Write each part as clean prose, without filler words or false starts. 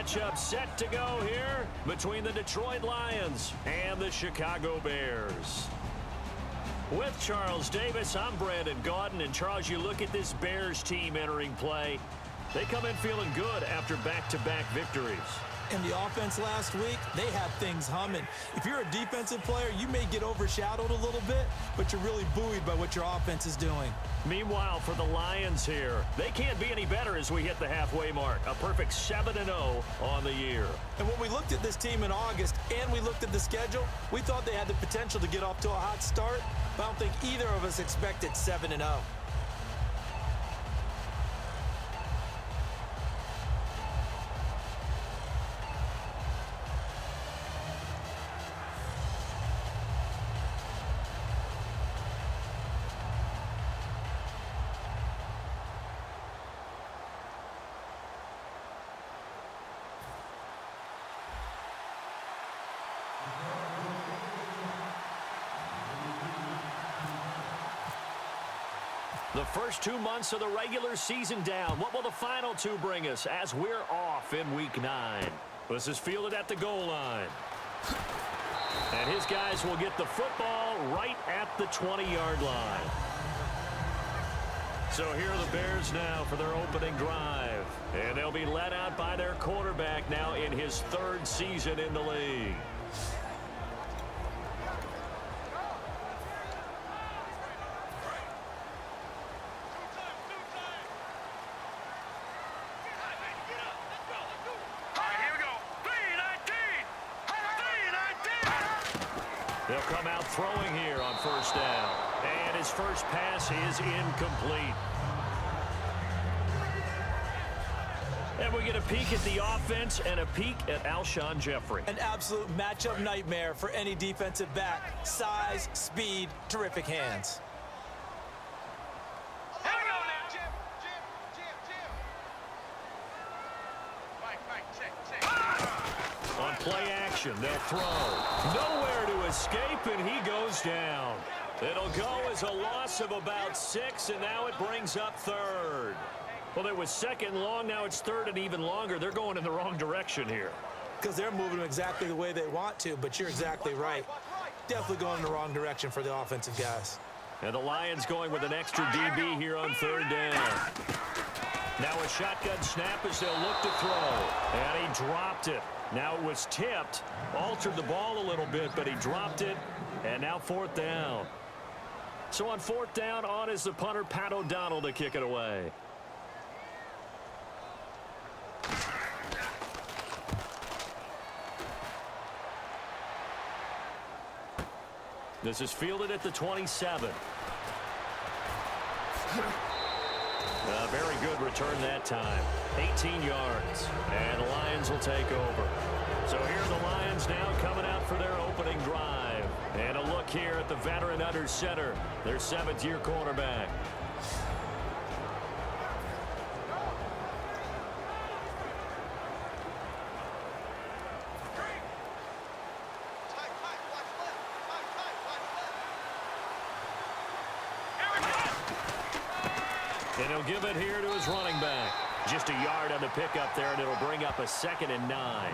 matchup set to go here between the Detroit Lions and the Chicago Bears. With Charles Davis, I'm Brandon Gaudin. And Charles, you look at this Bears team entering play. They come in feeling good after back-to-back victories. In the offense last week, they had things humming. If you're a defensive player, you may get overshadowed a little bit, but you're really buoyed by what your offense is doing. Meanwhile, for the Lions here, they can't be any better as we hit the halfway mark. A perfect 7-0 on the year. And when we looked at this team in August and we looked at the schedule, we thought they had the potential to get off to a hot start, but I don't think either of us expected 7-0. The first 2 months of the regular season down. What will the final 2 bring us as we're off in Week 9? This is fielded at the goal line. And his guys will get the football right at the 20-yard line. So here are the Bears now for their opening drive. And they'll be led out by their quarterback now in his 3rd season in the league. They'll come out throwing here on first down. And his first pass is incomplete. And we get a peek at the offense and a peek at Alshon Jeffrey. An absolute matchup nightmare for any defensive back. Size, speed, terrific hands. On play action, they'll throw. Nowhere to escape, and he goes down. It'll go as a loss of about 6, and now it brings up 3rd. Well, it was 2nd long, now it's 3rd and even longer. They're going in the wrong direction here. Because they're moving them exactly the way they want to, but you're exactly right. Definitely going in the wrong direction for the offensive guys. And the Lions going with an extra DB here on 3rd down. Now a shotgun snap as they'll look to throw. And he dropped it. Now it was tipped, altered the ball a little bit, but he dropped it. And now 4th down. So on 4th down, on is the punter, Pat O'Donnell, to kick it away. This is fielded at the 27. A very good return that time. 18 yards. And the Lions will take over. So here are the Lions now coming out for their opening drive. And a look here at the veteran under center, their 7th-year cornerback. And he'll give it here to his running back. Just a yard on the pickup there, and it'll bring up a 2nd and 9.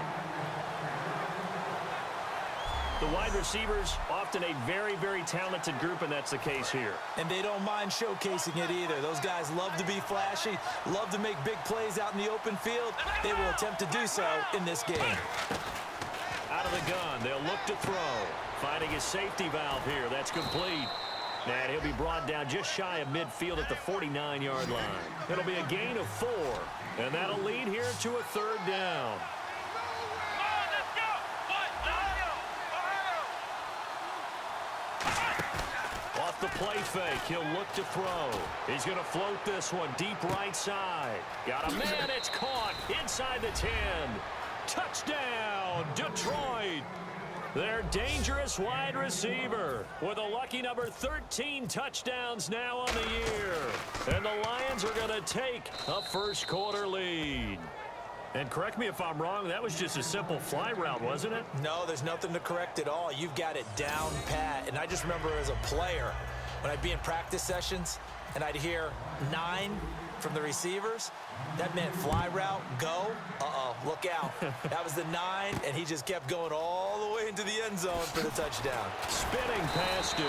The wide receivers, often a very, very talented group, and that's the case here. And they don't mind showcasing it either. Those guys love to be flashy, love to make big plays out in the open field. They will attempt to do so in this game. Out of the gun, they'll look to throw. Finding his safety valve here. That's complete. And he'll be brought down just shy of midfield at the 49-yard line. It'll be a gain of 4. And that'll lead here to a 3rd down. Off the play fake, he'll look to throw. He's going to float this one deep right side. Got a man, it's caught inside the 10. Touchdown, Detroit. Their dangerous wide receiver with a lucky number 13 touchdowns now on the year. And the Lions are going to take a first-quarter lead. And correct me if I'm wrong, that was just a simple fly route, wasn't it? No, there's nothing to correct at all. You've got it down pat. And I just remember as a player, when I'd be in practice sessions and I'd hear 9, from the receivers. That meant fly route, go. Uh-oh, look out. That was the 9, and he just kept going all the way into the end zone for the touchdown. Spinning past him.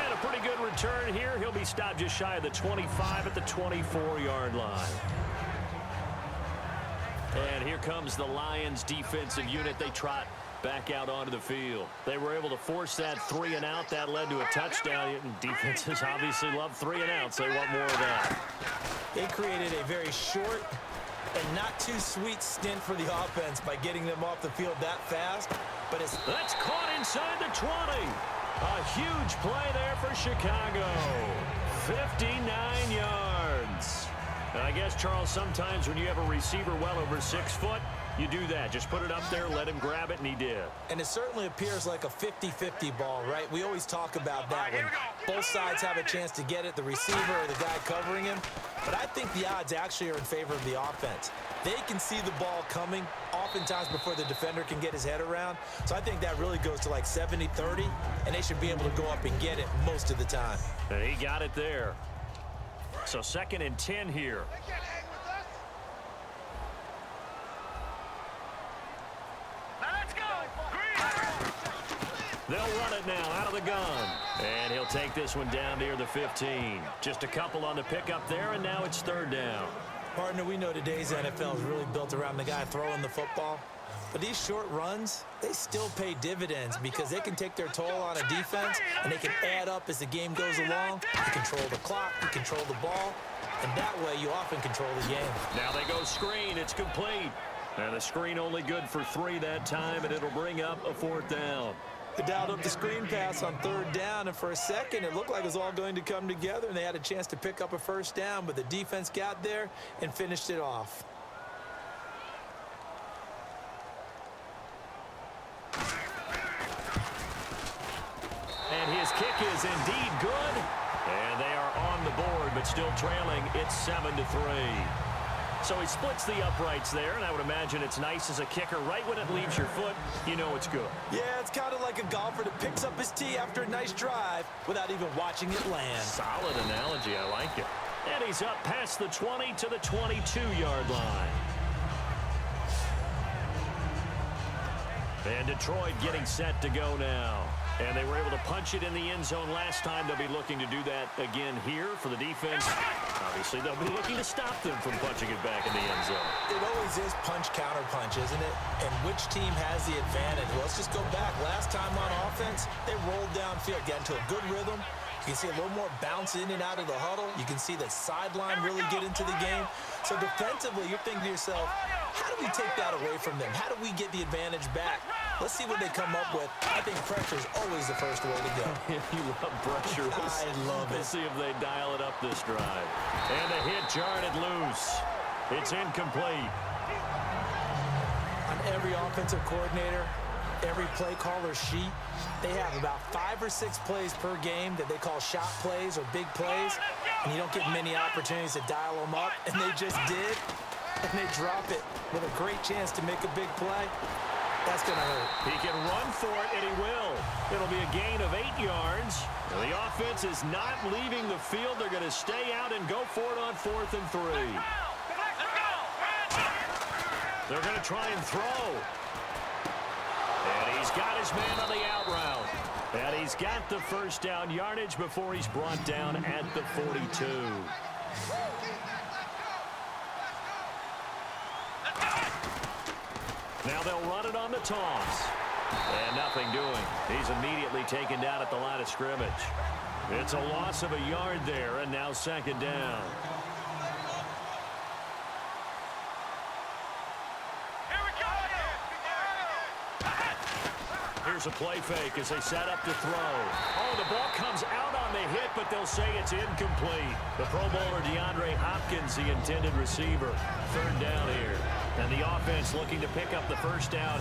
And a pretty good return here. He'll be stopped just shy of the 25 at the 24-yard line. And here comes the Lions defensive unit. They trot back out onto the field. They were able to force that 3-and-out. That led to a touchdown. Defenses obviously love 3-and-outs. They want more of that. They created a very short and not too sweet stint for the offense by getting them off the field that fast. But it's that's caught inside the 20. A huge play there for Chicago. 59 yards. And I guess, Charles, sometimes when you have a receiver well over 6 foot, you do that. Just put it up there, let him grab it, and he did. And it certainly appears like a 50-50 ball, right? We always talk about that when both sides have a chance to get it, the receiver or the guy covering him. But I think the odds actually are in favor of the offense. They can see the ball coming oftentimes before the defender can get his head around. So I think that really goes to like 70-30, and they should be able to go up and get it most of the time. And he got it there. So 2nd and 10 here. They'll run it now out of the gun. And he'll take this one down near the 15. Just a couple on the pickup there, and now it's 3rd down. Partner, we know today's NFL is really built around the guy throwing the football. But these short runs, they still pay dividends because they can take their toll on a defense, and they can add up as the game goes along. You control the clock, you control the ball, and that way you often control the game. Now they go screen. It's complete. And the screen only good for 3 that time, and it'll bring up a 4th down. They dialed up the screen pass on 3rd down, and for a second it looked like it was all going to come together, and they had a chance to pick up a 1st down, but the defense got there and finished it off. And his kick is indeed good. And they are on the board, but still trailing. It's 7-3. So he splits the uprights there, and I would imagine it's nice as a kicker. Right when it leaves your foot, you know it's good. Yeah, it's kind of like a golfer that picks up his tee after a nice drive without even watching it land. Solid analogy. I like it. And he's up past the 20 to the 22-yard line. And Detroit getting set to go now. And they were able to punch it in the end zone last time. They'll be looking to do that again here for the defense. Obviously, they'll be looking to stop them from punching it back in the end zone. It always is punch-counter-punch, isn't it? And which team has the advantage? Well, let's just go back. Last time on offense, they rolled downfield, got into a good rhythm. You can see a little more bounce in and out of the huddle. You can see the sideline really get into the game. So defensively, you're thinking to yourself, how do we take that away from them? How do we get the advantage back? Let's see what they come up with. I think pressure is always the first way to go. You love pressure. I love it. We'll see if they dial it up this drive. And the hit jarred it loose. It's incomplete. On every offensive coordinator, every play caller sheet, they have about 5 or 6 plays per game that they call shot plays or big plays, and you don't get many opportunities to dial them up, and they just did, and they drop it with a great chance to make a big play. That's going to hurt. He can run for it, and he will. It'll be a gain of 8 yards. And the offense is not leaving the field. They're going to stay out and go for it on 4th and 3. They're going to try and throw. And he's got his man on the out route. And he's got the first down yardage before he's brought down at the 42. Now they'll run it on the toss. And nothing doing. He's immediately taken down at the line of scrimmage. It's a loss of a yard there, and now 2nd down. Here's a play fake as they set up to throw. Oh, the ball comes out on the hit, but they'll say it's incomplete. The Pro Bowler DeAndre Hopkins, the intended receiver. 3rd down here. And the offense looking to pick up the first down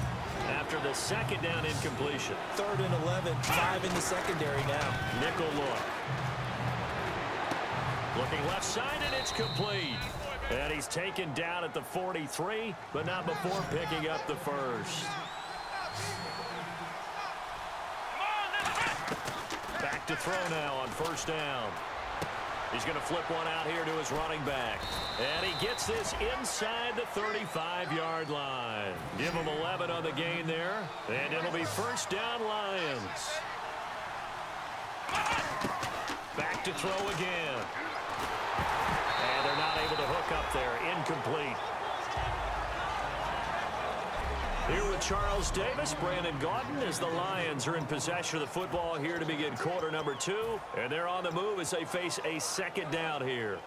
after the 2nd down incompletion. 3rd and 11, 5 in the secondary now. Nickel look. Looking left side, and it's complete. And he's taken down at the 43, but not before picking up the first. Back to throw now on 1st down. He's going to flip one out here to his running back. And he gets this inside the 35-yard line. Give him 11 on the gain there. And it'll be first down, Lions. Back to throw again. And they're not able to hook up there. Incomplete. Here with Charles Davis, Brandon Gaudin, as the Lions are in possession of the football here to begin quarter number 2. And they're on the move as they face a second down here.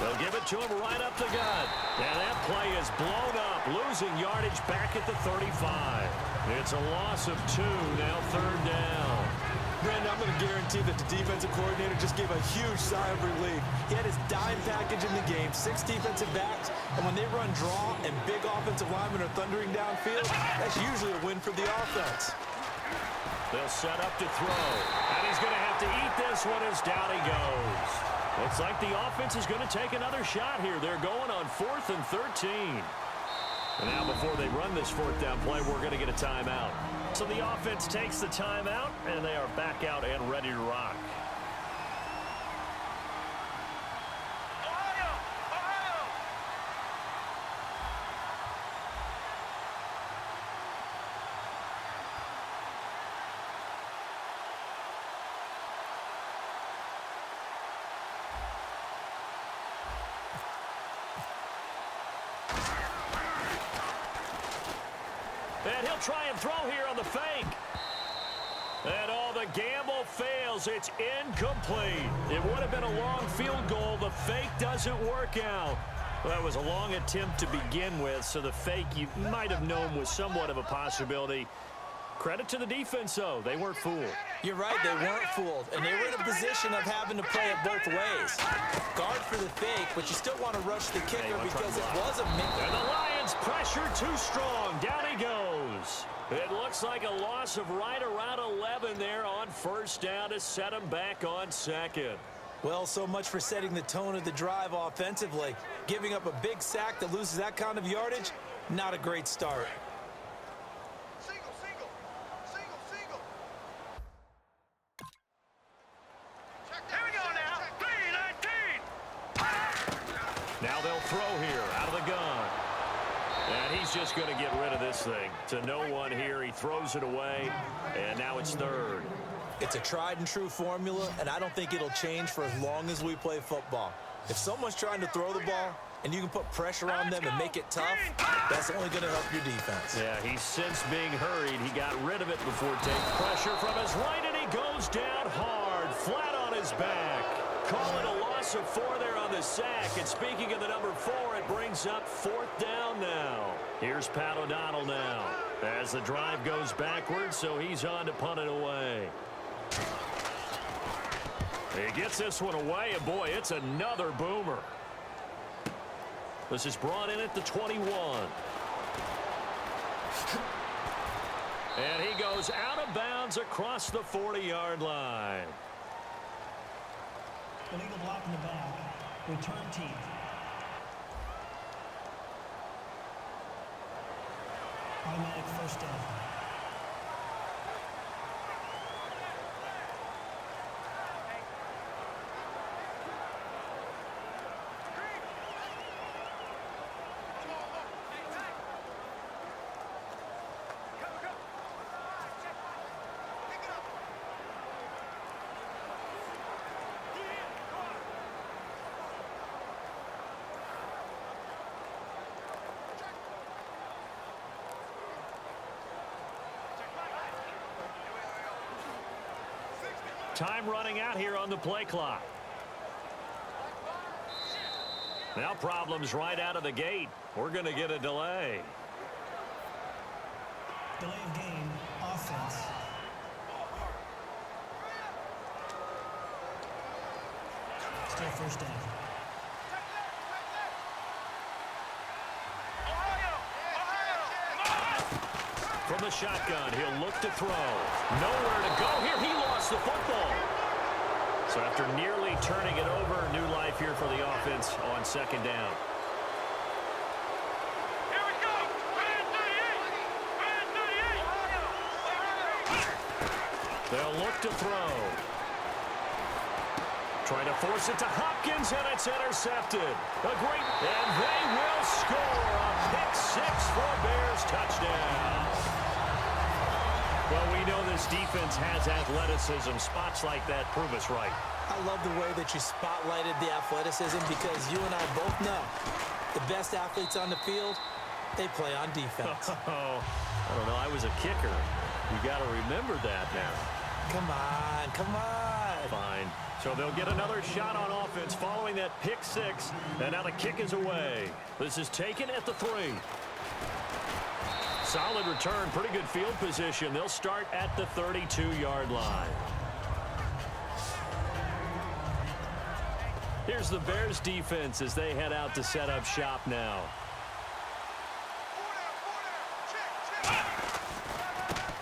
They'll give it to him right up the gut. And that play is blown up, losing yardage back at the 35. It's a loss of 2, now third down. Brandon, I'm going to guarantee that the defensive coordinator just gave a huge sigh of relief. He had his dime package in the game, 6 defensive backs, and when they run draw and big offensive linemen are thundering downfield, that's usually a win for the offense. They'll set up to throw, and he's going to have to eat this one as down he goes. Looks like the offense is going to take another shot here. They're going on 4th and 13. And now before they run this 4th down play, we're going to get a timeout. So the offense takes the timeout, and they are back out and ready to rock. And he'll try and throw here on the fake. And the gamble fails. It's incomplete. It would have been a long field goal. The fake doesn't work out. Well, that was a long attempt to begin with, so the fake you might have known was somewhat of a possibility. Credit to the defense, though. They weren't fooled. You're right, they weren't fooled, and they were in a position of having to play it both ways. Guard for the fake, but you still want to rush the kicker because it was a miss. And the Lions pressure too strong. Down he goes. It looks like a loss of right around 11 there on first down to set him back on second. Well, so much for setting the tone of the drive offensively. Giving up a big sack that loses that kind of yardage, not a great start. Now they'll throw here out of the gun. And he's just going to get rid of this thing. To no one here. He throws it away. And now it's third. It's a tried and true formula, and I don't think it'll change for as long as we play football. If someone's trying to throw the ball and you can put pressure on them and make it tough, that's only going to help your defense. Yeah, he's since being hurried. He got rid of it before taking pressure from his right, and he goes down hard, flat on his back. Call it a loss of 4 there on the sack. And speaking of the number 4, it brings up 4th down now. Here's Pat O'Donnell now as the drive goes backwards, so he's on to punt it away. He gets this one away, and boy, it's another boomer. This is brought in at the 21. And he goes out of bounds across the 40-yard line. Illegal block in the back. Return team. Automatic first down. Time running out here on the play clock. Now problems right out of the gate. We're going to get a delay. Delay of game, offense. Still first down. From the shotgun, he'll look to throw. Nowhere to go here. He lost the football. So after nearly turning it over, new life here for the offense on second down. Here we go. Man 38. They'll look to throw. Trying to force it to Hopkins, and it's intercepted. And they will score a pick six for a Bears touchdown. Well, we know this defense has athleticism. Spots like that prove us right. I love the way that you spotlighted the athleticism because you and I both know the best athletes on the field, they play on defense. Oh, I don't know. I was a kicker. You got to remember that now. Come on, come on. Fine. So they'll get another shot on offense following that pick six, and now the kick is away. This is taken at the 3. Solid return, pretty good field position. They'll start at the 32-yard line. Here's the Bears defense as they head out to set up shop now.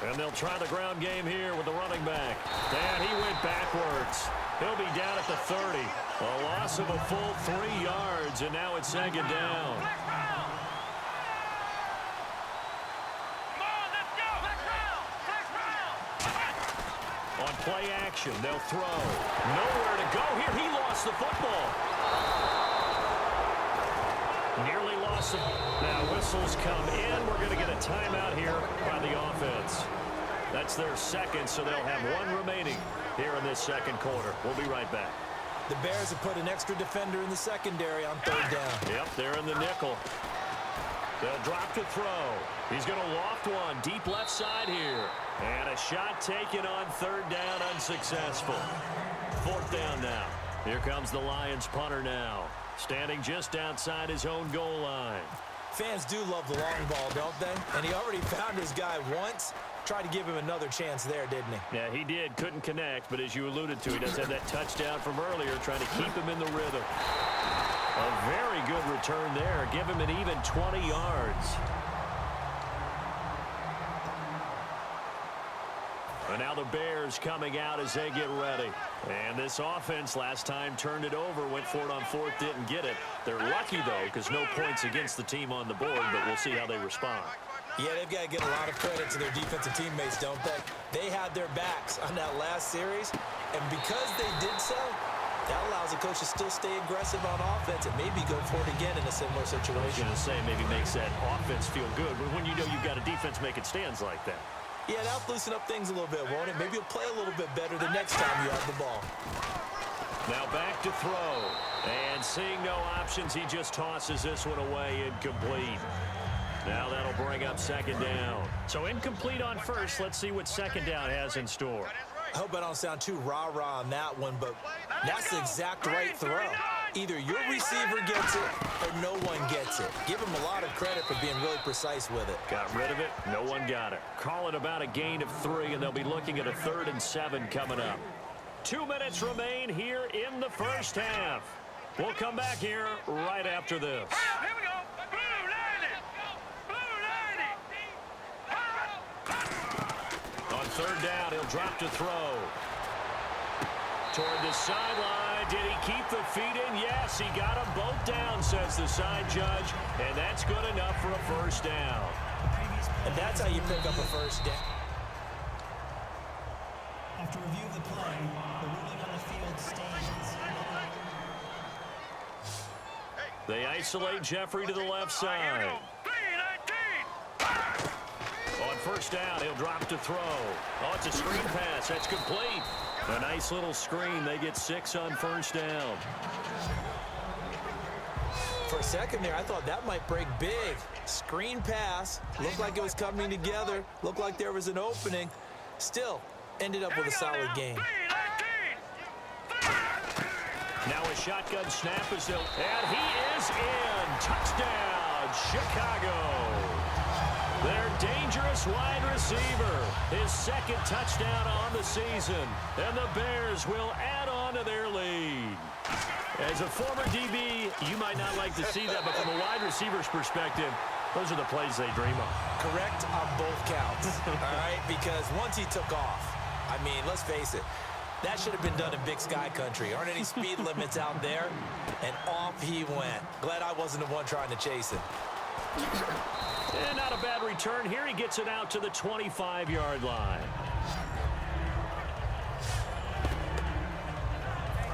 And they'll try the ground game here with the running back. And he went backwards. He'll be down at the 30. A loss of a full 3 yards, and now it's second down. On play action, they'll throw. Nowhere to go here. He lost the football. Nearly lost it. Now whistles come in. We're going to get a timeout here by the offense. That's their second, so they'll have 1 remaining here in this second quarter. We'll be right back. The Bears have put an extra defender in the secondary on 3rd down. Yep, they're in the nickel. They'll drop to throw. He's going to loft one deep left side here. And a shot taken on 3rd down, unsuccessful. 4th down now. Here comes the Lions punter now. Standing just outside his own goal line. Fans do love the long ball, don't they? And he already found his guy once. Tried to give him another chance there, didn't he? Yeah, he did. Couldn't connect, but as you alluded to, he does have that touchdown from earlier, trying to keep him in the rhythm. A very good return there. Give him an even 20 yards. And now the Bears coming out as they get ready. And this offense last time turned it over, went for it on 4th, didn't get it. They're lucky, though, because no points against the team on the board, but we'll see how they respond. Yeah, they've got to get a lot of credit to their defensive teammates, don't they? They had their backs on that last series, and because they did so, that allows the coach to still stay aggressive on offense and maybe go for it again in a similar situation. I was going to say maybe makes that offense feel good, but when you know you've got a defense making stands like that. Yeah, that'll loosen up things a little bit, won't it? Maybe you'll play a little bit better the next time you have the ball. Now back to throw. And seeing no options, he just tosses this one away, incomplete. Now that'll bring up 2nd down. So incomplete on 1st. Let's see what 2nd down has in store. I hope I don't sound too rah-rah on that one, but that's the exact right throw. Either your receiver gets it or no one gets it. Give him a lot of credit for being really precise with it. Got rid of it. No one got it. Call it about a gain of 3, and they'll be looking at a 3rd and 7 coming up. 2 minutes remain here in the first half. We'll come back here right after this. Here we go. Blue lady. Blue lady. On 3rd down, he'll drop to throw. Toward the sideline. Did he keep the feet in? Yes, he got them both down, says the side judge. And that's good enough for a 1st down. And that's how you pick up a 1st down. After review of the play, the ruling on the field stands. They isolate Jeffrey to the left side. On 1st down, he'll drop to throw. Oh, it's a screen pass. That's complete. A nice little screen. They get 6 on 1st down. For a second there, I thought that might break big. Screen pass. Looked like it was coming together. Looked like there was an opening. Still, ended up with a solid game. Now a shotgun snap is and he is in. Touchdown, Chicago. Their dangerous wide receiver. His 2nd touchdown on the season. And the Bears will add on to their lead. As a former DB, you might not like to see that, but from a wide receiver's perspective, those are the plays they dream of. Correct on both counts, all right? Because once he took off, I mean, let's face it, That should have been done in Big Sky country. Aren't any speed limits out there? And off he went. Glad I wasn't the one trying to chase him. And not a bad return here. He gets it out to the 25-yard line.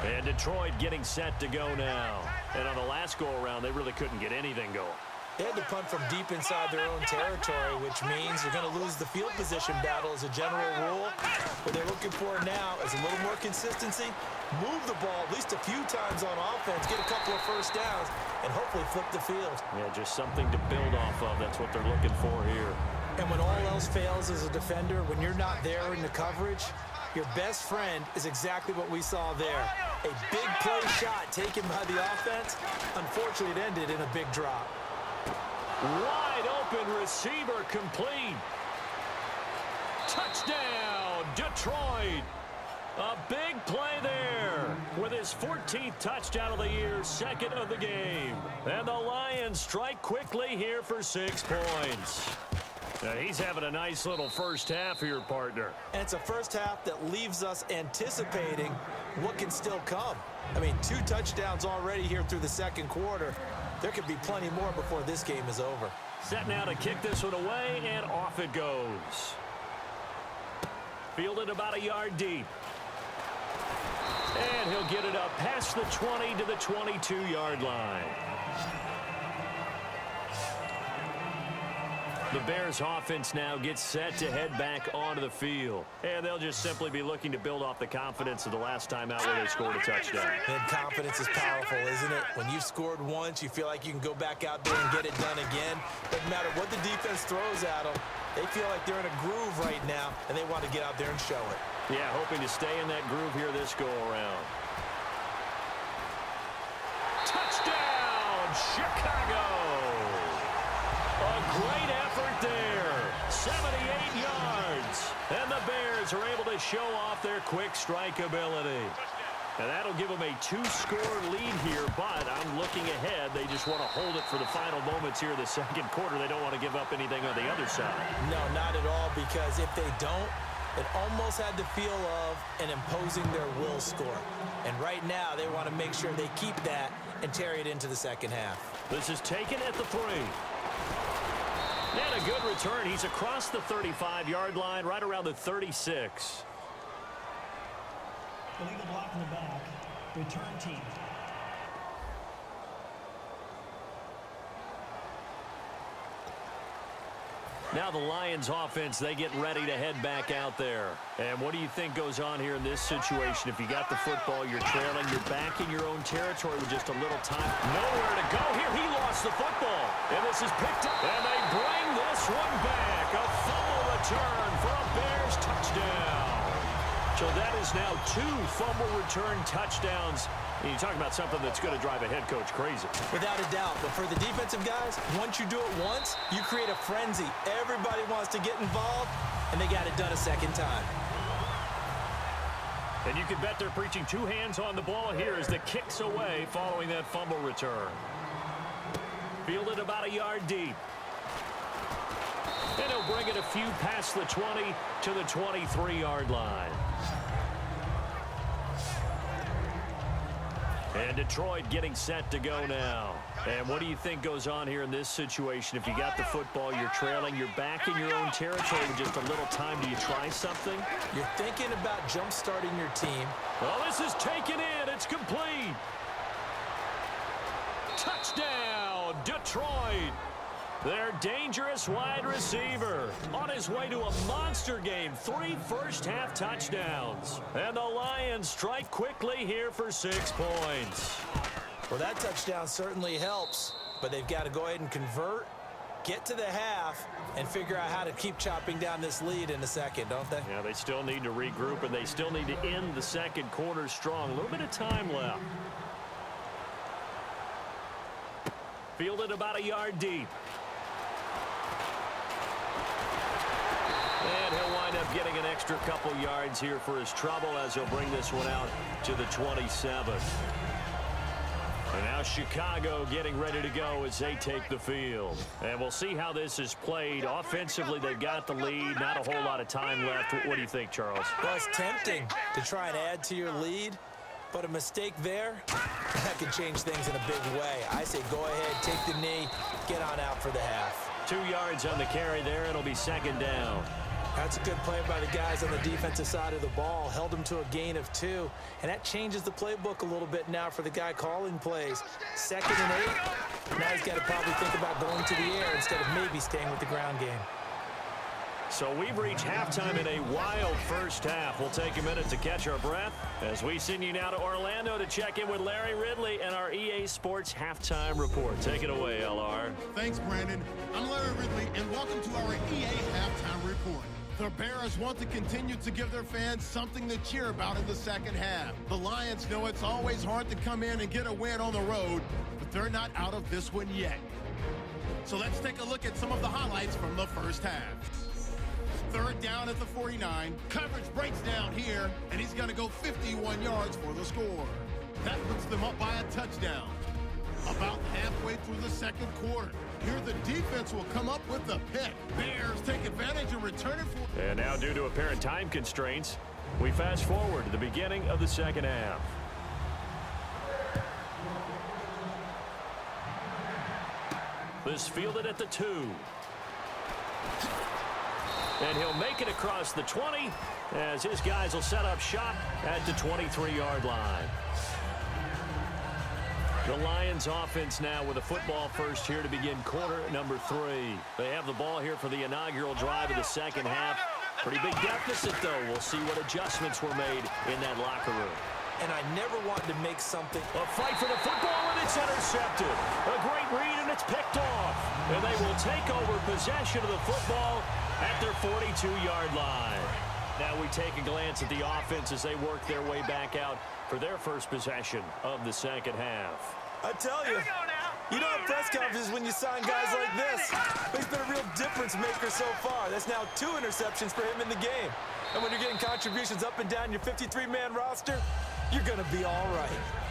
And Detroit getting set to go now. And on the last go-around, they really couldn't get anything going. They had to punt from deep inside their own territory, which means they're going to lose the field position battle as a general rule. What they're looking for now is a little more consistency, move the ball at least a few times on offense, get a couple of first downs, and hopefully flip the field. Yeah, just something to build off of. That's what they're looking for here. And when all else fails as a defender, when you're not there in the coverage, your best friend is exactly what we saw there. A big play shot taken by the offense. Unfortunately, it ended in a big drop. Wide open receiver complete. Touchdown, Detroit. A big play there with his 14th touchdown of the year, second of the game. And the Lions strike quickly here for 6 points. Now he's having a nice little first half here, partner. And it's a first half that leaves us anticipating what can still come. I mean, 2 touchdowns already here through the second quarter. There could be plenty more before this game is over. Set now to kick this one away, and off it goes. Fielded about a yard deep. And he'll get it up past the 20 to the 22-yard line. The Bears offense now gets set to head back onto the field. And they'll just simply be looking to build off the confidence of the last time out where they scored a touchdown. And confidence is powerful, isn't it? When you've scored once, you feel like you can go back out there and get it done again. Doesn't matter what the defense throws at them. They feel like they're in a groove right now, and they want to get out there and show it. Yeah, hoping to stay in that groove here this go-around. Touchdown, Chicago! A great effort there. 78 yards. And the Bears are able to show off their quick strike ability. And that'll give them a 2-score lead here, but I'm looking ahead. They just want to hold it for the final moments here in the second quarter. They don't want to give up anything on the other side. No, not at all, because if they don't, it almost had the feel of an imposing their will score. And right now, they want to make sure they keep that and carry it into the second half. This is taken at the 3. And a good return. He's across the 35-yard line, right around the 36. Illegal block in the back. Return team. Now the Lions offense, they get ready to head back out there. And what do you think goes on here in this situation? If you got the football, you're trailing, you're back in your own territory with just a little time. Nowhere to go here. He lost the football. And this is picked up. And they bring this one back. A fumble return for a Bears touchdown. So that is now 2 fumble return touchdowns. And you talk about something that's going to drive a head coach crazy. Without a doubt. But for the defensive guys, once you do it once, you create a frenzy. Everybody wants to get involved, and they got it done a second time. And you can bet they're preaching 2 hands on the ball here as the kick's away following that fumble return. Fielded about a yard deep. And he'll bring it a few past the 20 to the 23-yard line. And Detroit getting set to go now. And what do you think goes on here in this situation? If you got the football, you're trailing, you're back in your own territory with just a little time. Do you try something? You're thinking about jump-starting your team. Well, this is taken in. It's complete. Touchdown, Detroit. Their dangerous wide receiver on his way to a monster game. 3 first-half touchdowns. And the Lions strike quickly here for 6 points. Well, that touchdown certainly helps, but they've got to go ahead and convert, get to the half, and figure out how to keep chopping down this lead in a second, don't they? Yeah, they still need to regroup, and they still need to end the second quarter strong. A little bit of time left. Fielded about a yard deep. And he'll wind up getting an extra couple yards here for his trouble as he'll bring this one out to the 27. And now Now Chicago getting ready to go as they take the field. And we'll see how this is played. Offensively, they've got the lead. Not a whole lot of time left. What do you think, Charles? Well, it's tempting to try and add to your lead, but a mistake there, that could change things in a big way. I say go ahead, take the knee, get on out for the half. 2 yards on the carry there. It'll be second down. That's a good play by the guys on the defensive side of the ball. Held them to a gain of 2. And that changes the playbook a little bit now for the guy calling plays. 2nd and 8. Now he's got to probably think about going to the air instead of maybe staying with the ground game. So we've reached halftime in a wild first half. We'll take a minute to catch our breath as we send you now to Orlando to check in with Larry Ridley and our EA Sports Halftime Report. Take it away, LR. Thanks, Brandon. I'm Larry Ridley, and welcome to our EA Halftime Report. The Bears want to continue to give their fans something to cheer about in the second half. The Lions know it's always hard to come in and get a win on the road, but they're not out of this one yet. So let's take a look at some of the highlights from the first half. 3rd down at the 49. Coverage breaks down here, and he's going to go 51 yards for the score. That puts them up by a touchdown. About halfway through the second quarter, here the defense will come up with the pick. Bears take advantage and return it for... And now, due to apparent time constraints, we fast forward to the beginning of the second half. This fielded at the 2. And he'll make it across the 20 as his guys will set up shop at the 23-yard line. The Lions offense now with a football first here to begin quarter number 3. They have the ball here for the inaugural drive of the second half. Pretty big deficit, though. We'll see what adjustments were made in that locker room. And I never want to make something... A fight for the football, and it's intercepted. A great read, and it's picked off. And they will take over possession of the football at their 42-yard line. Now we take a glance at the offense as they work their way back out for their first possession of the second half. I tell you, you don't have press conferences when you sign guys like this. He's been a real difference maker so far. That's now 2 interceptions for him in the game. And when you're getting contributions up and down your 53-man roster, you're going to be all right.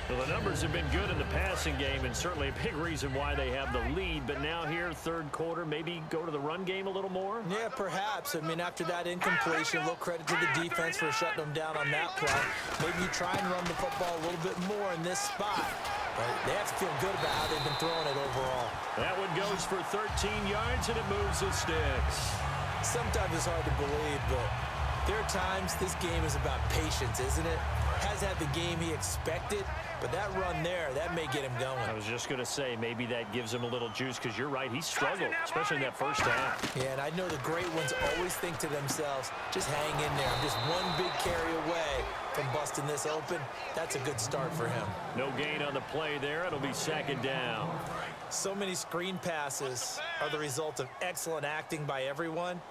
Well, the numbers have been good in the passing game, and certainly a big reason why they have the lead. But now here, third quarter, maybe go to the run game a little more? Yeah, perhaps. I mean, after that incompletion, a little credit to the defense for shutting them down on that play. Maybe you try and run the football a little bit more in this spot. But they have to feel good about how they've been throwing it overall. That one goes for 13 yards, and it moves the sticks. Sometimes it's hard to believe, but there are times this game is about patience, isn't it? Hasn't had the game he expected, but that run there, that may get him going. I was just going to say, maybe that gives him a little juice, because you're right, he struggled, especially in that first half. Yeah, and I know the great ones always think to themselves, just hang in there. I'm just one big carry away from busting this open. That's a good start for him. No gain on the play there. It'll be second down. So many screen passes are the result of excellent acting by everyone.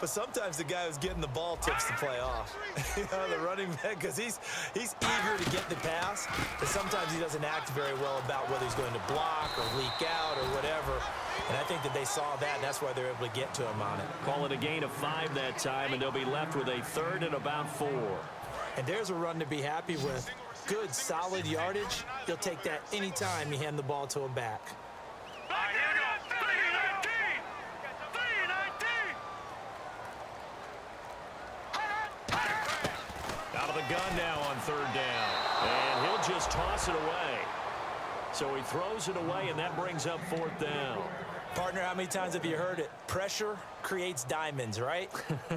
But sometimes the guy who's getting the ball tips the play off. You know, the running back, because he's eager to get the pass, but sometimes he doesn't act very well about whether he's going to block or leak out or whatever. And I think that they saw that, and that's why they're able to get to him on it. Call it a gain of 5 that time, and they'll be left with a 3rd and about 4. And there's a run to be happy with. Good, solid yardage. He'll take that anytime you hand the ball to him back. All right, here we go. 3-19. 3-19. Out of the gun now on 3rd down. And he'll just toss it away. So he throws it away, and that brings up 4th down. Partner, how many times have you heard it? Pressure creates diamonds, right?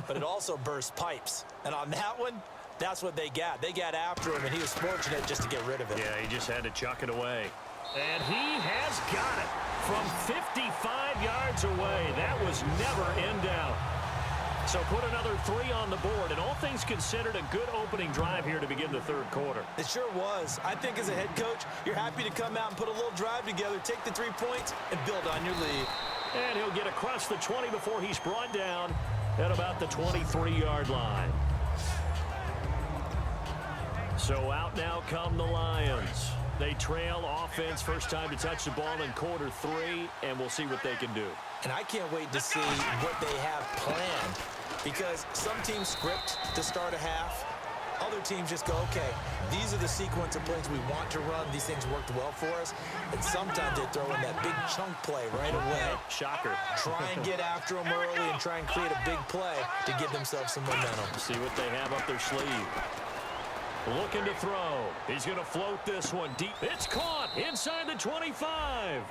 But it also bursts pipes. And on that one, that's what they got. They got after him, and he was fortunate just to get rid of it. Yeah, he just had to chuck it away. And he has got it from 55 yards away. That was never in doubt. So put another 3 on the board, and all things considered, a good opening drive here to begin the third quarter. It sure was. I think as a head coach, you're happy to come out and put a little drive together, take the 3 points, and build on your lead. And he'll get across the 20 before he's brought down at about the 23-yard line. So out now come the Lions. They trail offense, first time to touch the ball in quarter 3, and we'll see what they can do. And I can't wait to see what they have planned, because some teams script to start a half, Other teams just go, okay, these are the sequence of plays we want to run. These things worked well for us. And sometimes they throw in that big chunk play right away. Shocker. Try and get after them early and try and create a big play to give themselves some momentum. See what they have up their sleeve. Looking to throw. He's going to float this one deep. It's caught inside the 25.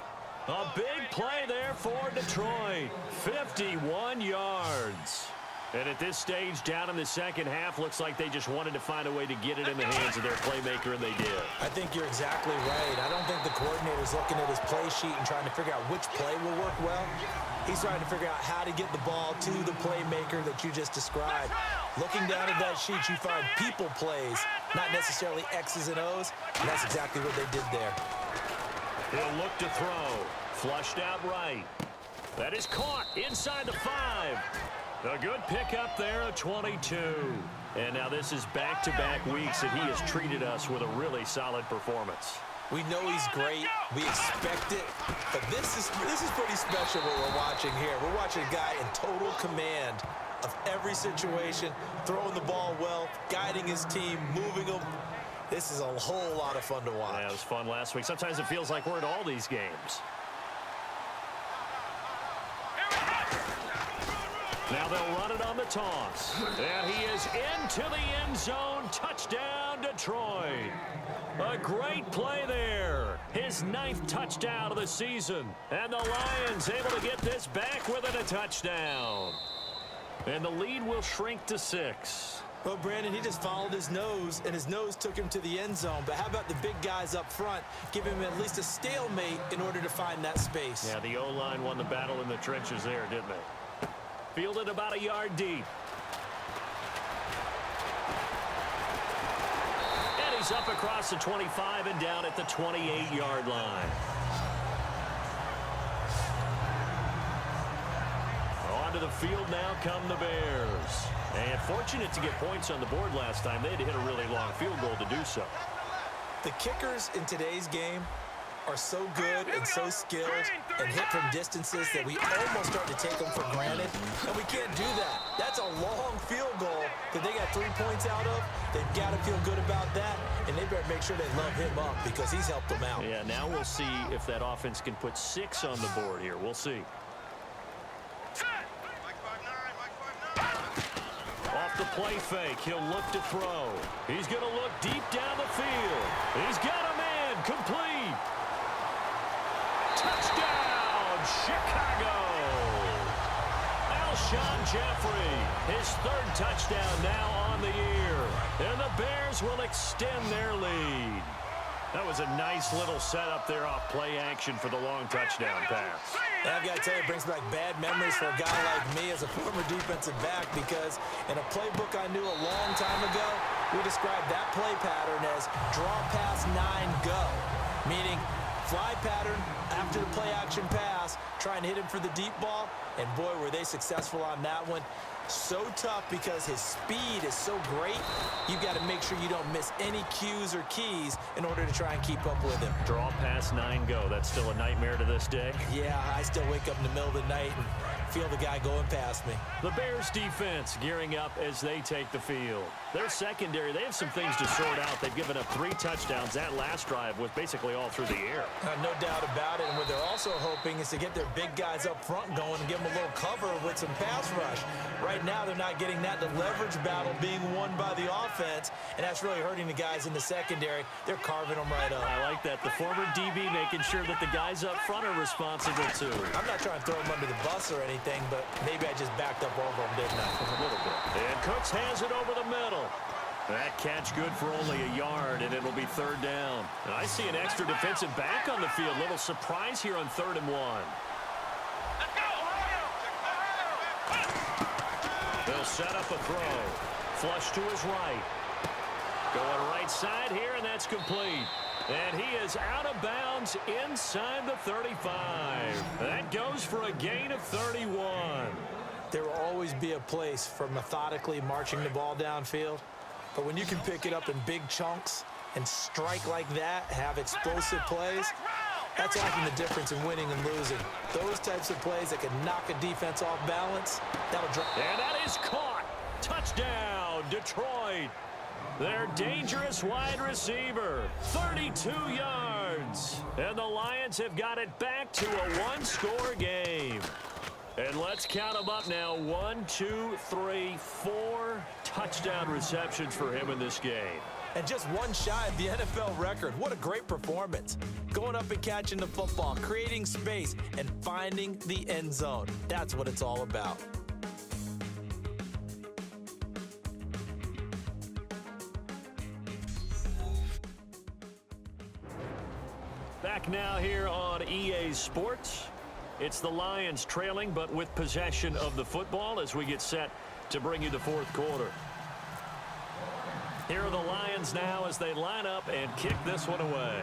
A big play there for Detroit. 51 yards. And at this stage, down in the second half, looks like they just wanted to find a way to get it in the hands of their playmaker, and they did. I think you're exactly right. I don't think the coordinator's looking at his play sheet and trying to figure out which play will work well. He's trying to figure out how to get the ball to the playmaker that you just described. Looking down at that sheet, you find people plays, not necessarily X's and O's, and that's exactly what they did there. He'll look to throw. Flushed out right. That is caught inside the 5. A good pickup there, a 22. And now this is back-to-back weeks that he has treated us with a really solid performance. We know he's great. We expect it. But this is pretty special what we're watching here. We're watching a guy in total command of every situation, throwing the ball well, guiding his team, moving them. This is a whole lot of fun to watch. Yeah, it was fun last week. Sometimes it feels like we're at all these games. Now they'll run it on the toss. And he is into the end zone. Touchdown, Detroit. A great play there. His 9th touchdown of the season. And the Lions able to get this back within a touchdown. And the lead will shrink to 6. Well, Brandon, he just followed his nose, and his nose took him to the end zone. But how about the big guys up front? Give him at least a stalemate in order to find that space. Yeah, the O-line won the battle in the trenches there, didn't they? Fielded about a yard deep. And he's up across the 25 and down at the 28-yard line. Onto the field now come the Bears. And fortunate to get points on the board last time. They had to hit a really long field goal to do so. The kickers in today's game are so good and so skilled and hit from distances that we almost start to take them for granted. And we can't do that. That's a long field goal that they got 3 points out of. They've got to feel good about that, and they better make sure they love him up because he's helped them out. Yeah, now we'll see if that offense can put 6 on the board here. We'll see. Off the play fake, he'll look to throw. He's going to look deep down the field. He's got a man, complete. Touchdown, Chicago. Alshon Jeffrey, his 3rd touchdown now on the year. And the Bears will extend their lead. That was a nice little setup there off play action for the long touchdown pass. And I've got to tell you, it brings back bad memories for a guy like me as a former defensive back because in a playbook I knew a long time ago, we described that play pattern as draw pass 9 go, meaning fly pattern after the play action pass, trying to hit him for the deep ball, and boy, were they successful on that one. So tough because his speed is so great, you've got to make sure you don't miss any cues or keys in order to try and keep up with him. Draw pass 9 go. That's still a nightmare to this day. Yeah, I still wake up in the middle of the night and feel the guy going past me. The Bears defense gearing up as they take the field. Their secondary, they have some things to sort out. They've given up 3 touchdowns. That last drive was basically all through the air. No doubt about it. And what they're also hoping is to get their big guys up front going and give them a little cover with some pass rush. Right now, they're not getting that. The leverage battle being won by the offense, and that's really hurting the guys in the secondary. They're carving them right up. I like that. The former DB making sure that the guys up front are responsible, too. I'm not trying to throw them under the bus or anything, but maybe I just backed up over them, didn't I? A little bit. And Cooks has it over the middle. That catch good for only a yard, and it'll be 3rd down. And I see an extra defensive back on the field. Little surprise here on 3rd and 1. They'll set up a throw. Flush to his right. Going right side here, and that's complete. And he is out of bounds inside the 35. That goes for a gain of 31. There will always be a place for methodically marching the ball downfield. But when you can pick it up in big chunks and strike like that, have explosive plays, that's often the difference in winning and losing. Those types of plays that can knock a defense off balance, that'll drop. And that is caught. Touchdown, Detroit. Their dangerous wide receiver, 32 yards. And the Lions have got it back to a one-score game. And let's count them up now. 1, 2, 3, 4 touchdown receptions for him in this game. And just one shy of the NFL record. What a great performance. Going up and catching the football, creating space, and finding the end zone. That's what it's all about. Back now here on EA Sports. It's the Lions trailing, but with possession of the football as we get set to bring you the fourth quarter. Here are the Lions now as they line up and kick this one away.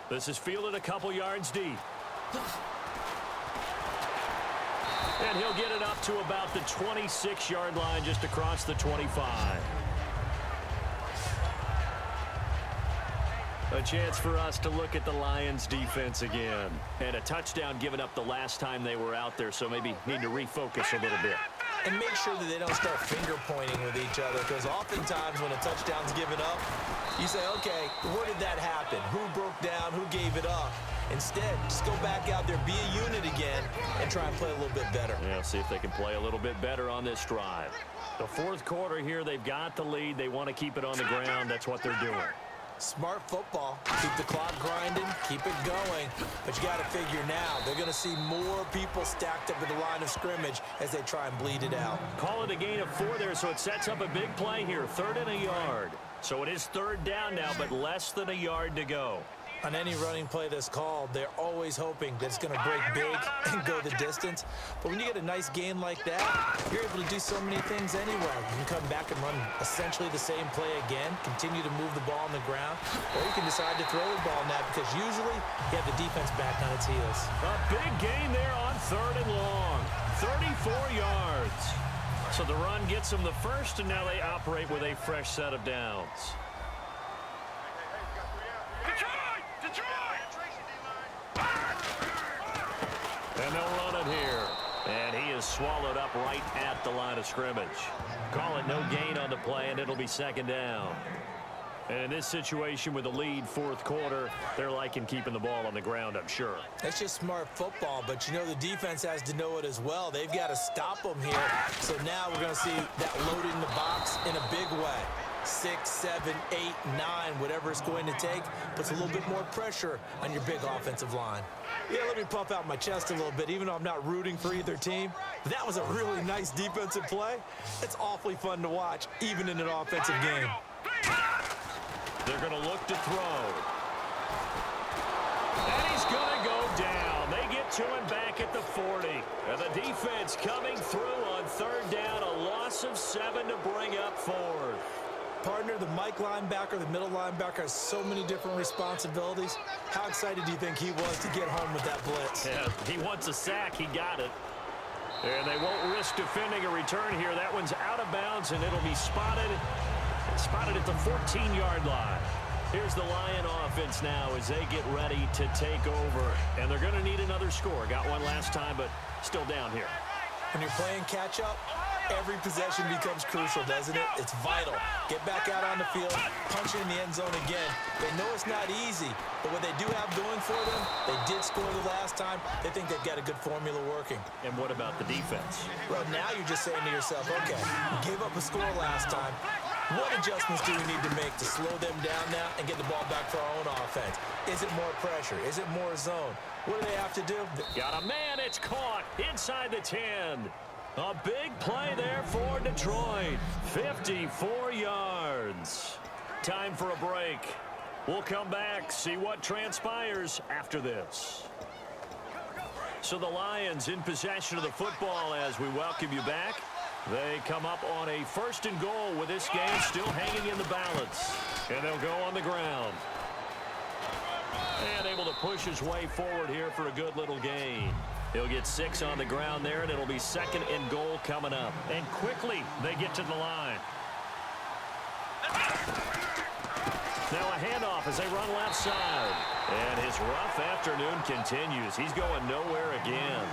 This is fielded a couple yards deep. And he'll get it up to about the 26-yard line just across the 25. A chance for us to look at the Lions defense again. And a touchdown given up the last time they were out there, so maybe need to refocus a little bit. And make sure that they don't start finger pointing with each other, because oftentimes when a touchdown's given up, you say, okay, where did that happen? Who broke down? Who gave it up? Instead, just go back out there, be a unit again, and try and play a little bit better. Yeah, see if they can play a little bit better on this drive. The fourth quarter here, they've got the lead. They want to keep it on the ground. That's what they're doing. Smart football. Keep the clock grinding, keep it going. But you got to figure now, they're going to see more people stacked up at the line of scrimmage as they try and bleed it out. Call it a gain of 4 there, so it sets up a big play here. 3rd and a yard. So it is 3rd down now, but less than a yard to go. On any running play that's called, they're always hoping that it's going to break big and go the distance. But when you get a nice gain like that, you're able to do so many things anyway. You can come back and run essentially the same play again, continue to move the ball on the ground, or you can decide to throw the ball now because usually you have the defense back on its heels. A big gain there on 3rd and long. 34 yards. So the run gets them the first, and now they operate with a fresh set of downs. And they'll run it here. And he is swallowed up right at the line of scrimmage. Call it no gain on the play, and it'll be 2nd down. And in this situation with the lead 4th quarter, they're liking keeping the ball on the ground, I'm sure. That's just smart football, but you know the defense has to know it as well. They've got to stop them here. So now we're going to see that loading the box in a big way. 6, 7, 8, 9, whatever it's going to take, puts a little bit more pressure on your big offensive line. Yeah, let me puff out my chest a little bit, even though I'm not rooting for either team. That was a really nice defensive play. It's awfully fun to watch, even in an offensive game. They're going to look to throw. And he's going to go down. They get to him back at the 40. And the defense coming through on 3rd down. A loss of 7 to bring up 4th. Partner, the Mike linebacker, the middle linebacker has so many different responsibilities. How excited do you think he was to get home with that blitz? Yeah, he wants a sack. He got it. And they won't risk defending a return here. That one's out of bounds, and it'll be spotted at the 14-yard line. Here's the Lion offense now as they get ready to take over. And they're going to need another score. Got one last time, but still down here. When you're playing catch-up, every possession becomes crucial, doesn't it? It's vital. Get back out on the field, punch it in the end zone again. They know it's not easy, but what they do have going for them, they did score the last time. They think they've got a good formula working. And what about the defense? Well, now you're just saying to yourself, okay, we gave up a score last time. What adjustments do we need to make to slow them down now and get the ball back for our own offense? Is it more pressure? Is it more zone? What do they have to do? Got a man. It's caught inside the 10. A big play there for Detroit. 54 yards. Time for a break. We'll come back, see what transpires after this. So the Lions in possession of the football as we welcome you back. They come up on a 1st and goal with this game still hanging in the balance. And they'll go on the ground. And able to push his way forward here for a good little gain. He'll get 6 on the ground there, and it'll be 2nd and goal coming up. And quickly, they get to the line. Now a handoff as they run left side. And his rough afternoon continues. He's going nowhere again.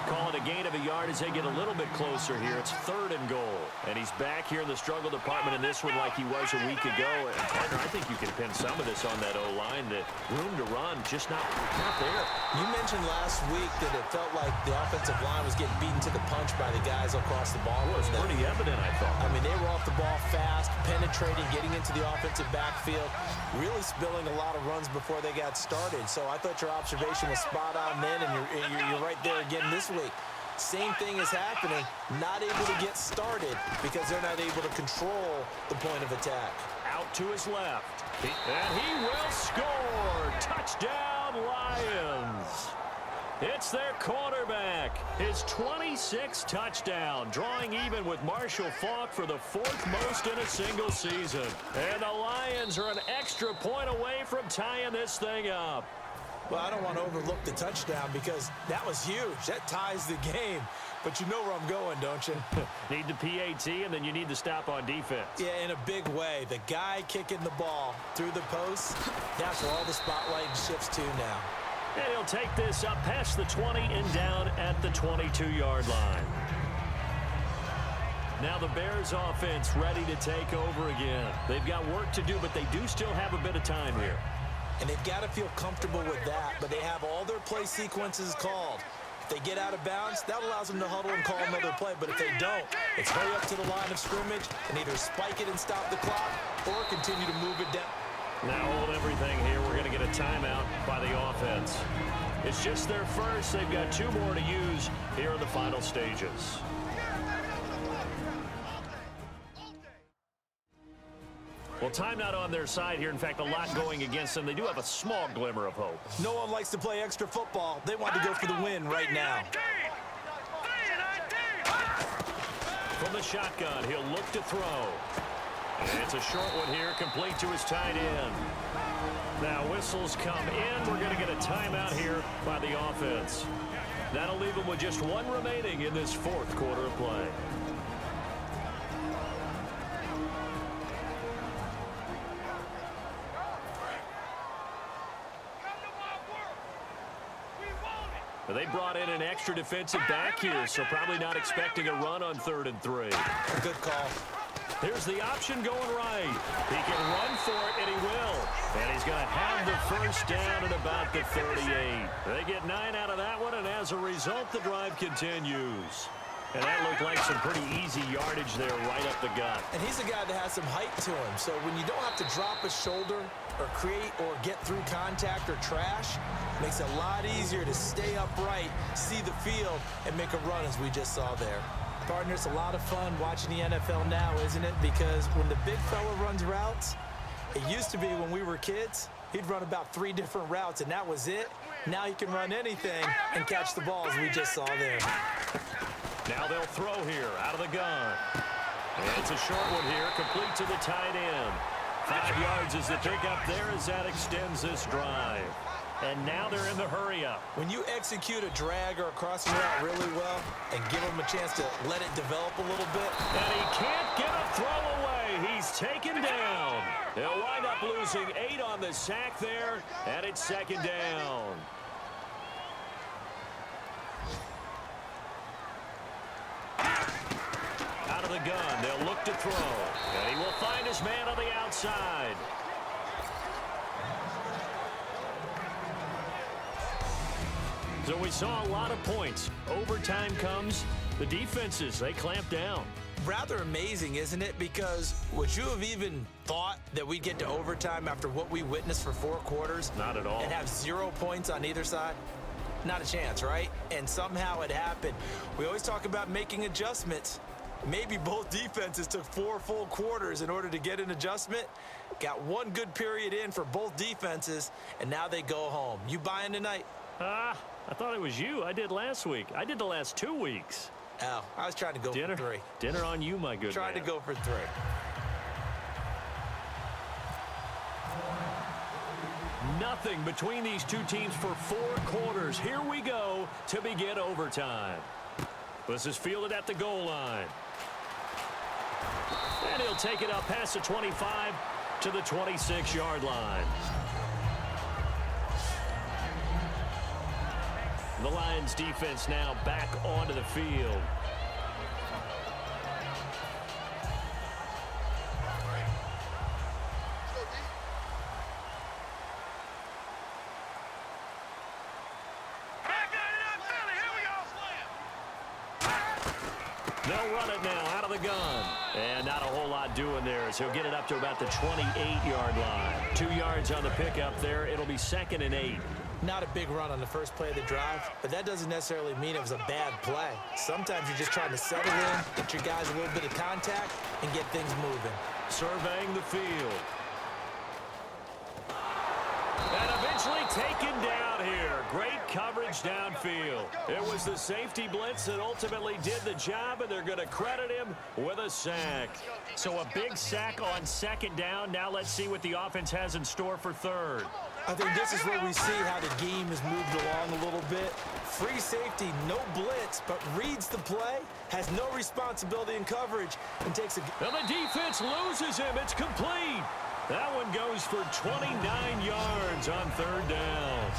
Call it a gain of a yard as they get a little bit closer here. It's 3rd and goal. And he's back here in the struggle department in this one like he was a week ago. And partner, I think you can pin some of this on that O-line. The room to run just not there. You mentioned last week that it felt like the offensive line was getting beaten to the punch by the guys across the ball. Well, it was pretty evident, I thought. I mean, they were off the ball fast, penetrating, getting into the offensive backfield, really spilling a lot of runs before they got started. So I thought your observation was spot on then, and you're right there again this week. Same thing is happening, not able to get started because they're not able to control the point of attack. Out to his left. And he will score. Touchdown, Lions. It's their quarterback. His 26th touchdown, drawing even with Marshall Faulk for the 4th most in a single season. And the Lions are an extra point away from tying this thing up. Well, I don't want to overlook the touchdown because that was huge. That ties the game. But you know where I'm going, don't you? Need the PAT, and then you need the stop on defense. Yeah, in a big way. The guy kicking the ball through the post, that's where all the spotlight shifts to now. And he'll take this up past the 20 and down at the 22-yard line. Now the Bears offense ready to take over again. They've got work to do, but they do still have a bit of time here. And they've got to feel comfortable with that, but they have all their play sequences called. If they get out of bounds, that allows them to huddle and call another play. But if they don't, it's hurry up to the line of scrimmage and either spike it and stop the clock or continue to move it down. Now hold everything here. We're going to get a timeout by the offense. It's just their first. They've got 2 more to use here in the final stages. Well, time not on their side here. In fact, a lot going against them. They do have a small glimmer of hope. No one likes to play extra football. They want to go for the win right now. From the shotgun, he'll look to throw. And it's a short one here, complete to his tight end. Now whistles come in. We're going to get a timeout here by the offense. That'll leave them with just 1 remaining in this 4th quarter of play. They brought in an extra defensive back here, so probably not expecting a run on 3rd and 3. Good call. Here's the option going right. He can run for it, and he will. And he's going to have the first down at about the 38. They get 9 out of that one, and as a result, the drive continues. And that looked like some pretty easy yardage there right up the gut. And he's a guy that has some height to him. So when you don't have to drop a shoulder or create or get through contact or trash, it makes it a lot easier to stay upright, see the field, and make a run as we just saw there. Partner, it's a lot of fun watching the NFL now, isn't it? Because when the big fella runs routes, it used to be when we were kids, he'd run about 3 different routes, and that was it. Now he can run anything and catch the ball as we just saw there. Now they'll throw here out of the gun. And it's a short one here, complete to the tight end. 5 yards is the pickup there as that extends this drive. And now they're in the hurry-up. When you execute a drag or a crossing route really well and give him a chance to let it develop a little bit. And he can't get a throw away. He's taken down. They'll wind up losing 8 on the sack there, and it's 2nd down. Out of the gun, they'll look to throw. And he will find his man on the outside. So we saw a lot of points. Overtime comes. The defenses, they clamp down. Rather amazing, isn't it? Because would you have even thought that we'd get to overtime after what we witnessed for 4 quarters? Not at all. And have 0 points on either side? Not a chance, right? And somehow it happened. We always talk about making adjustments. Maybe both defenses took 4 full quarters in order to get an adjustment. Got 1 good period in for both defenses, and now they go home. You buying tonight? I thought it was you. I did last week. I did the last 2 weeks. Oh, I was trying to go for 3. Dinner on you, my good Trying man. to go for 3. Nothing between these 2 teams for 4 quarters. Here we go to begin overtime. This is fielded at the goal line. And he'll take it up past the 25 to the 26-yard line. The Lions defense now back onto the field. They'll run it now out of the gun. And not a whole lot doing there as he'll get it up to about the 28-yard line. 2 yards on the pickup there. It'll be 2nd and 8. Not a big run on the first play of the drive, but that doesn't necessarily mean it was a bad play. Sometimes you're just trying to settle in, get your guys a little bit of contact, and get things moving. Surveying the field. And eventually taken down here. Great coverage downfield. It was the safety blitz that ultimately did the job, and they're going to credit him with a sack. So a big sack on 2nd down. Now let's see what the offense has in store for 3rd. I think this is where we see how the game has moved along a little bit. Free safety, no blitz, but reads the play, has no responsibility in coverage, and takes a... And the defense loses him. It's complete. That one goes for 29 yards on 3rd down.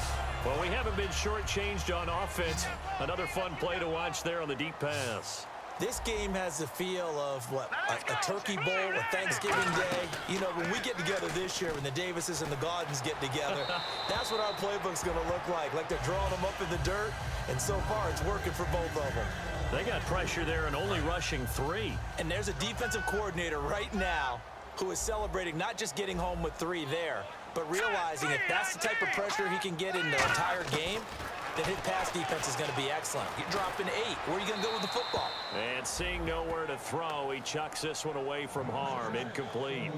Well, we haven't been shortchanged on offense. Another fun play to watch there on the deep pass. This game has the feel of, what, a turkey bowl, a Thanksgiving Day. You know, when we get together this year, when the Davises and the Gaudens get together, that's what our playbook's going to look like they're drawing them up in the dirt, and so far it's working for both of them. They got pressure there and only rushing 3. And there's a defensive coordinator right now who is celebrating not just getting home with 3 there, but realizing if that's the type of pressure he can get in the entire game, then his pass defense is going to be excellent. You're dropping 8. Where are you going to go with the football? And seeing nowhere to throw, he chucks this one away from harm. Incomplete.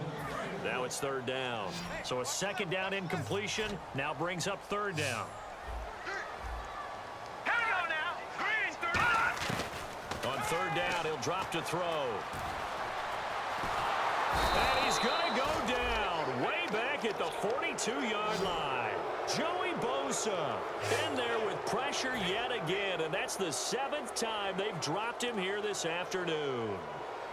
Now it's 3rd down. So a 2nd down incompletion now brings up 3rd down. Here we go now. Green, 3rd. On 3rd down, he'll drop to throw. And he's going to go down way back at the 42-yard line. Joey Bosa in there with pressure yet again, and that's the 7th time they've dropped him here this afternoon.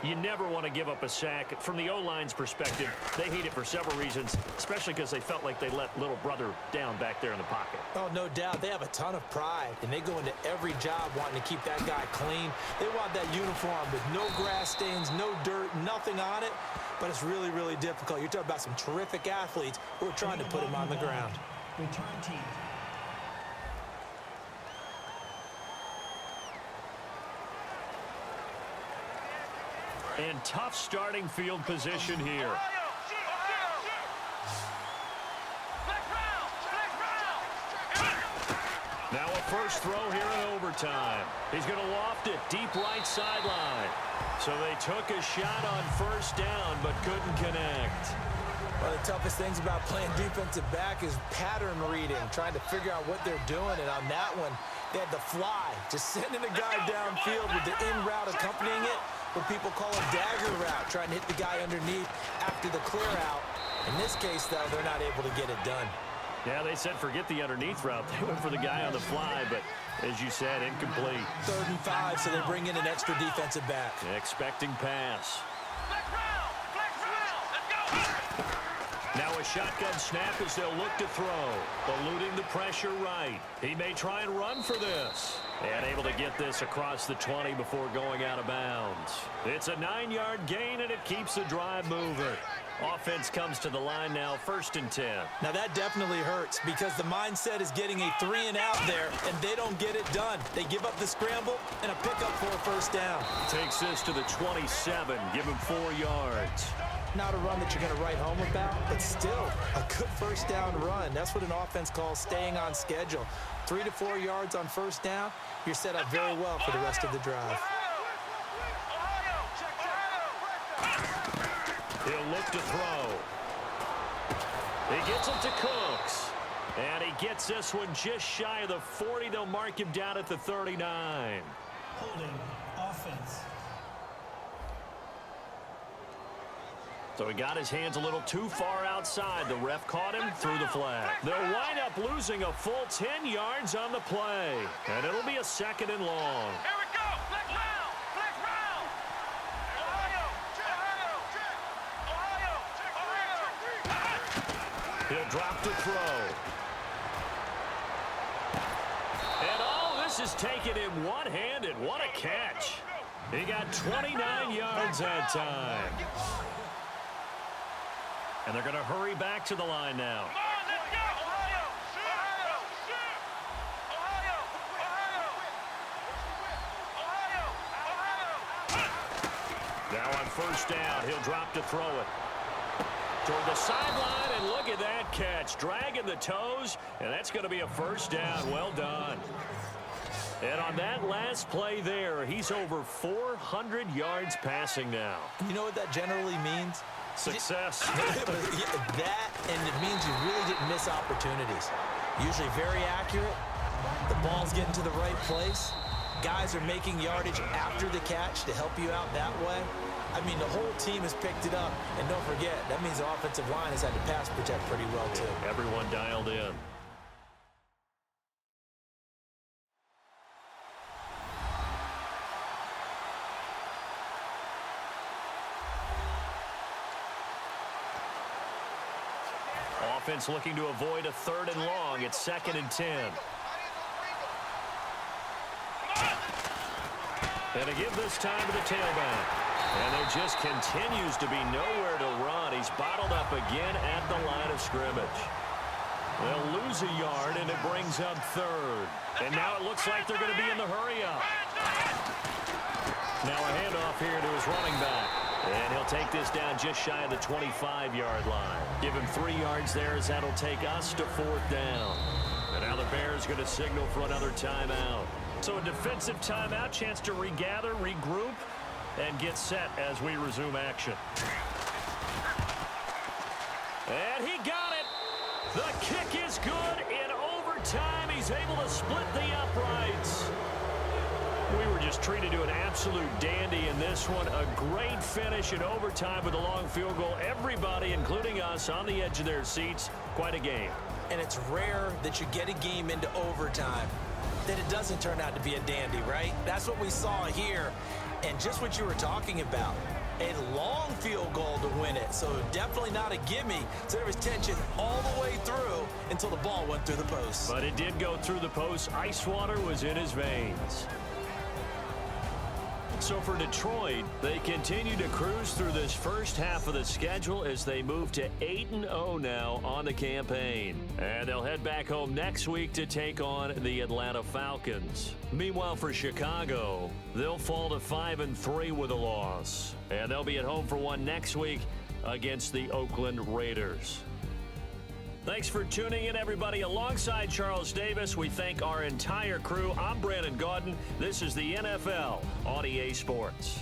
You never want to give up a sack. From the O-line's perspective, they hate it for several reasons, especially because they felt like they let little brother down back there in the pocket. Oh, no doubt. They have a ton of pride, and they go into every job wanting to keep that guy clean. They want that uniform with no grass stains, no dirt, nothing on it, but it's really, really difficult. You're talking about some terrific athletes who are trying to put him on the ground. Return team. And tough starting field position here. Now a first throw here in overtime. He's going to loft it deep right sideline. So they took a shot on 1st down but couldn't connect. One of the toughest things about playing defensive back is pattern reading, trying to figure out what they're doing. And on that one, they had the fly, just sending a guy downfield with the in route accompanying it, what people call a dagger route, trying to hit the guy underneath after the clear out. In this case, though, they're not able to get it done. Yeah, they said forget the underneath route. They went for the guy on the fly, but as you said, incomplete. 3rd and 5, so they bring in an extra defensive back. Expecting pass. Now a shotgun snap as they'll look to throw. Eluding the pressure right. He may try and run for this. And able to get this across the 20 before going out of bounds. It's a 9-yard gain, and it keeps the drive moving. Offense comes to the line now, 1st and 10. Now that definitely hurts because the mindset is getting a 3 and out there, and they don't get it done. They give up the scramble and a pickup for a 1st down. Takes this to the 27, give him 4 yards. Not a run that you're going to write home about, but still a good 1st down run. That's what an offense calls staying on schedule. 3 to 4 yards on 1st down, you're set up very well for the rest of the drive. He'll look to throw. He gets it to Cooks. And he gets this one just shy of the 40. They'll mark him down at the 39. Holding offense. So he got his hands a little too far outside. The ref caught him, threw the flag. They'll wind up losing a full 10 yards on the play. And it'll be a 2nd and long. Here we go. Flex round. Flex round. Ohio. He'll drop to throw. And oh, This is taken in one-handed. What a catch. He got 29 yards that time. And they're going to hurry back to the line now. Now on first down, he'll drop to throw it. Toward the sideline, and look at that catch. Dragging the toes, and that's going to be a first down. Well done. And on that last play there, he's over 400 yards passing now. You know what that generally means? Success. That, and it means you really didn't miss opportunities. Usually very accurate. The ball's getting to the right place. Guys are making yardage after the catch to help you out that way. I mean, the whole team has picked it up. And don't forget, that means the offensive line has had to pass protect pretty well, too. Everyone dialed in. Offense looking to avoid a 3rd and long. It's 2nd and 10. And a give this time to the tailback. And there just continues to be nowhere to run. He's bottled up again at the line of scrimmage. They'll lose a yard, and it brings up 3rd. And now it looks like they're going to be in the hurry-up. Now a handoff here to his running back. And he'll take this down just shy of the 25-yard line. Give him 3 yards there as that'll take us to 4th down. And now the Bears going to signal for another timeout. So a defensive timeout, chance to regather, regroup, and get set as we resume action. And he got it. The kick is good. In overtime, he's able to split the uprights. We were just treated to an absolute dandy in this one. A great finish in overtime with a long field goal. Everybody, including us, on the edge of their seats. Quite a game. And it's rare that you get a game into overtime that it doesn't turn out to be a dandy, right? That's what we saw here. And just what you were talking about, a long field goal to win it. So definitely not a gimme. So there was tension all the way through until the ball went through the post. But it did go through the post. Ice water was in his veins. So for Detroit, they continue to cruise through this first half of the schedule as they move to 8-0 now on the campaign. And they'll head back home next week to take on the Atlanta Falcons. Meanwhile, for Chicago, they'll fall to 5-3 with a loss. And they'll be at home for one next week against the Oakland Raiders. Thanks for tuning in, everybody. Alongside Charles Davis, we thank our entire crew. I'm Brandon Gaudin. This is the NFL on EA Sports.